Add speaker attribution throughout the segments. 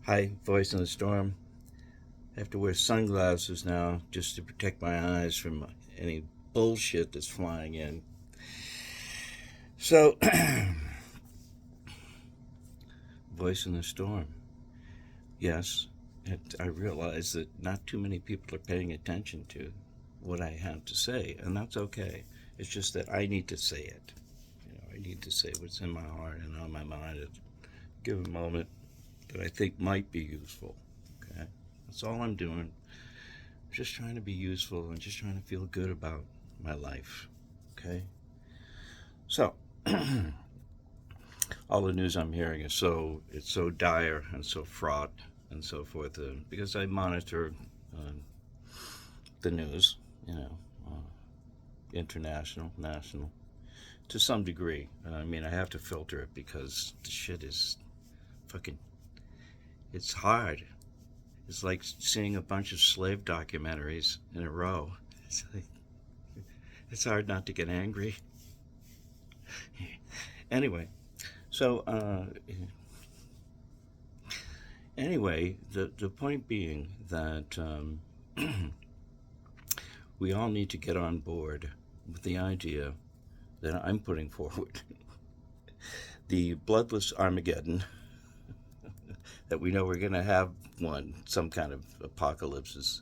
Speaker 1: Hi, voice in the storm. I have to wear sunglasses now just to protect my eyes from any bullshit that's flying in. So, voice in the storm. Yes, I realize that not too many people are paying attention to what I have to say, and that's okay. It's just that I need to say it. I need to say what's in my heart and on my mind at a given moment that I think might be useful. Okay, that's all I'm doing. Just trying to be useful and just trying to feel good about my life. Okay? So, all the news I'm hearing is it's so dire and so fraught and so forth because I monitor uh, the news, you know, uh, international, national, to some degree. I mean, I have to filter it because the shit is fucking, it's hard. It's like seeing a bunch of slave documentaries in a row. It's like, it's hard not to get angry. Anyway, so anyway, the point being that we all need to get on board with the idea that I'm putting forward the bloodless Armageddon that we know we're going to have one. Some kind of apocalypse is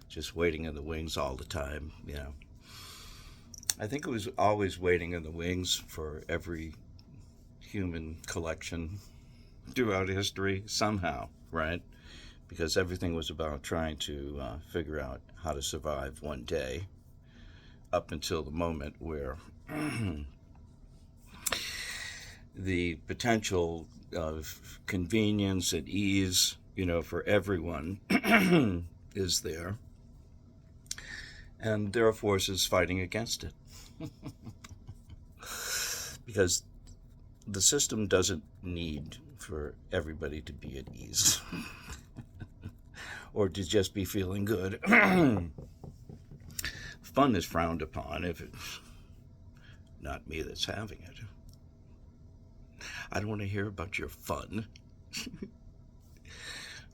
Speaker 1: just waiting in the wings all the time. I think it was always waiting in the wings for every human collection throughout history somehow, right? Because everything was about trying to figure out how to survive one day up until the moment where the potential of convenience and ease, for everyone is there. And there are forces fighting against it. Because the system doesn't need for everybody to be at ease or to just be feeling good. Fun is frowned upon if it's not me that's having it. I don't want to hear about your fun.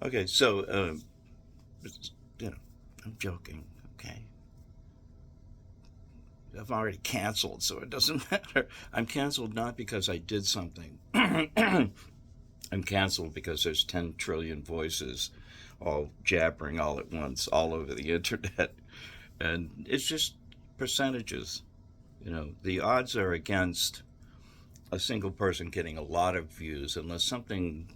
Speaker 1: Okay, so, you know, I'm joking, okay? I've already canceled, so it doesn't matter. I'm canceled not because I did something. I'm canceled because there's 10 trillion voices all jabbering all at once all over the internet. And it's just percentages. The odds are against a single person getting a lot of views unless something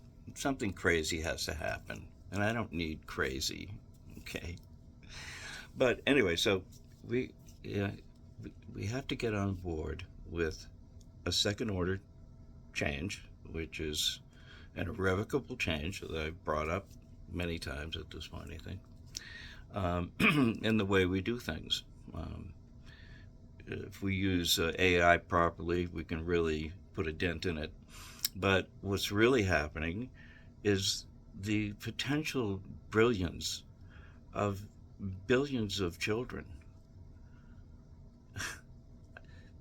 Speaker 1: crazy has to happen. And I don't need crazy, okay? But anyway, so we yeah, we have to get on board with a second order change, which is an irrevocable change that I've brought up many times at this point, I think, in the way we do things. If we use AI properly, we can really put a dent in it. But what's really happening is the potential brilliance of billions of children.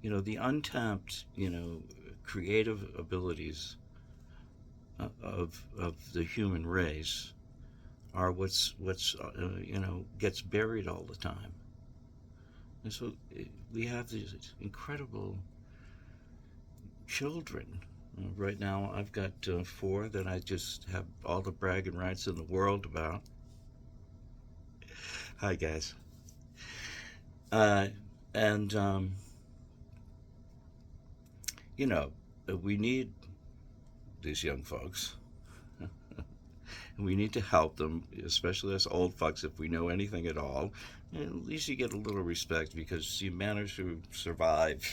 Speaker 1: The untapped, creative abilities of the human race are what's gets buried all the time. And so we have these incredible children. Right now, I've got four that I just have all the bragging rights in the world about. Hi, guys. Uh, and, you know, we need these young folks. And we need to help them, especially us old fucks, if we know anything at all. And at least you get a little respect because you manage to survive,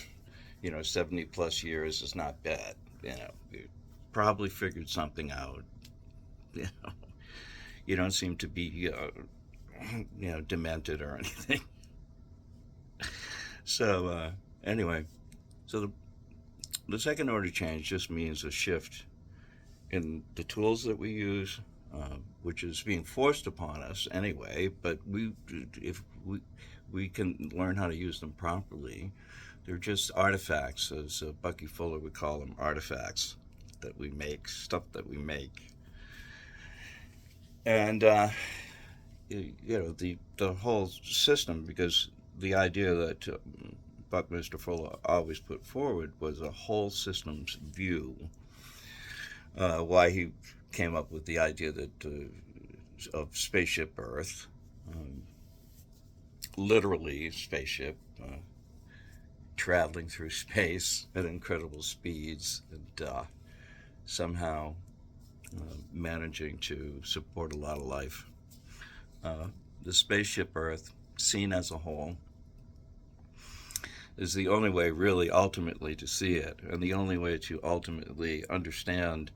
Speaker 1: 70 plus years is not bad. You probably figured something out. You know, you don't seem to be, demented or anything. So, anyway, so the second order change just means a shift in the tools that we use, which is being forced upon us anyway. But if we can learn how to use them properly, they're just artifacts, as Bucky Fuller would call them, artifacts that we make, stuff that we make. And the whole system, because the idea that Buckminster Fuller always put forward was a whole systems view. Why he came up with the idea that of spaceship Earth, um, literally spaceship, traveling through space at incredible speeds, and somehow managing to support a lot of life. Uh, the spaceship Earth, seen as a whole, is the only way really ultimately to see it, and the only way to ultimately understand,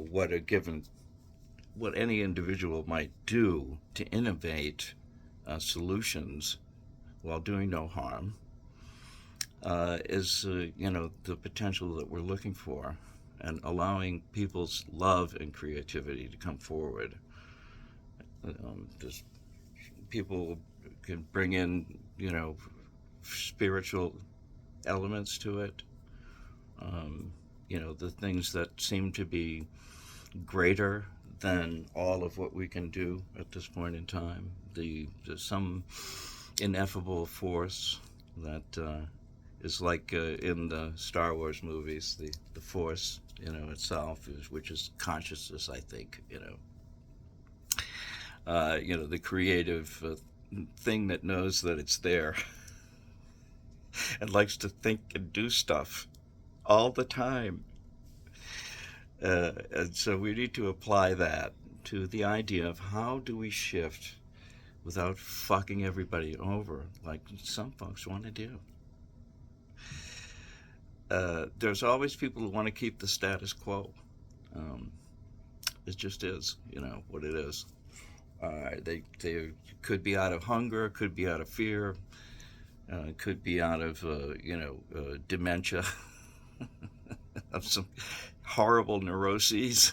Speaker 1: what any individual might do to innovate solutions while doing no harm, is the potential that we're looking for, and allowing people's love and creativity to come forward. Just people can bring in spiritual elements to it. The things that seem to be greater than all of what we can do at this point in time. There's some ineffable force that is like in the Star Wars movies, the Force, itself, which is consciousness, I think, the creative thing that knows that it's there and likes to think and do stuff all the time. And so we need to apply that to the idea of how do we shift without fucking everybody over like some folks want to do. There's always people who want to keep the status quo. It just is, what it is. They could be out of hunger, could be out of fear, could be out of dementia, of some horrible neuroses,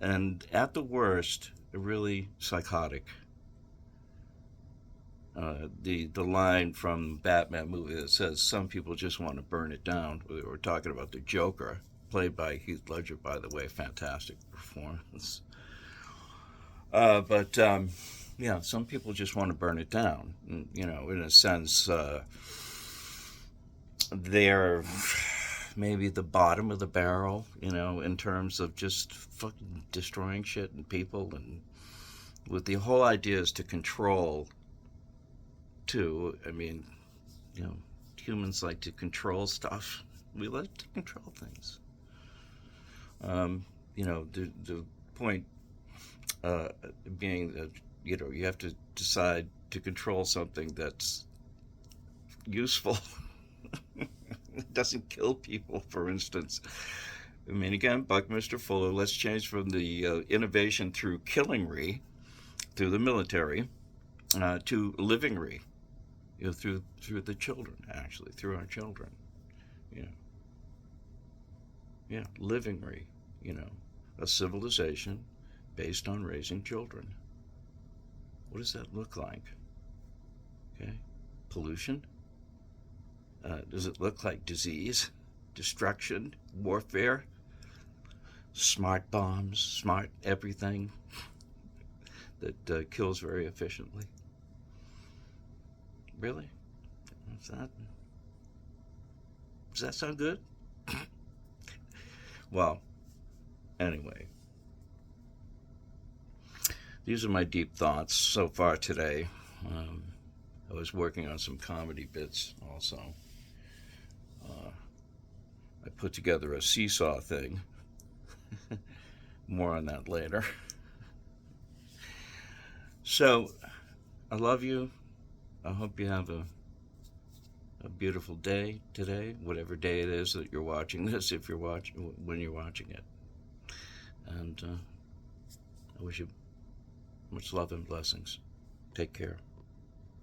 Speaker 1: and at the worst, really psychotic. The line from Batman movie that says some people just want to burn it down. We're talking about the Joker, played by Heath Ledger, by the way, fantastic performance. But some people just want to burn it down. In a sense, they're maybe the bottom of the barrel, in terms of just fucking destroying shit and people. And with the whole idea is to control, too. I mean, humans like to control stuff. We like to control things. The point being that, you have to decide to control something that's useful. It doesn't kill people, for instance. I mean, again, Buckminster Fuller, let's change from the innovation through killingry, through the military, to livingry, through the children, actually, through our children. Livingry, a civilization based on raising children. What does that look like? Okay, pollution. Does it look like disease, destruction, warfare, smart bombs, smart everything that kills very efficiently? Really? Does that sound good? Well, anyway, these are my deep thoughts so far today. I was working on some comedy bits also. I put together a seesaw thing. More on that later. So, I love you. I hope you have a beautiful day today, whatever day it is that you're watching this, when you're watching it. And I wish you much love and blessings. Take care.